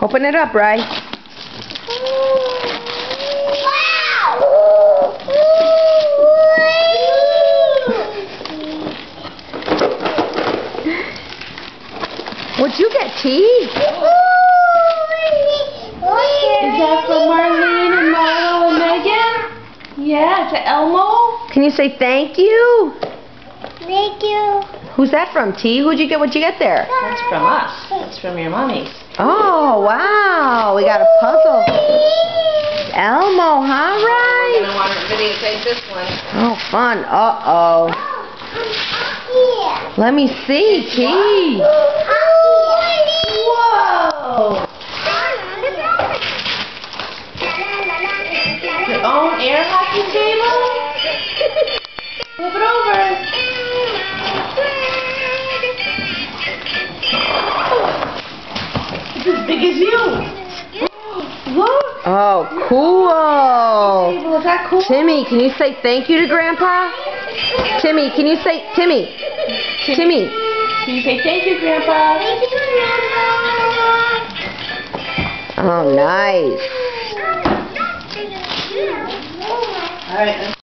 Open it up, Ray. What'd you get, T? Is that for Marlene and Milo and Megan? Yeah, to Elmo. Can you say thank you? Thank you. Who's that from, T? What'd you get there? That's from us. That's from your mommies. Oh, wow. We got a puzzle. Elmo, huh, I'm Ray? gonna want to videotape this one. Oh, fun. Uh-oh. Let me see, T. Whoa! Your own air hockey table? Flip it over. It's as big as you. Look. Oh, cool. Is that cool? Timmy, can you say thank you to Grandpa? Timmy, can you say, Timmy. Can you say thank you, Grandpa? Oh, nice. All right.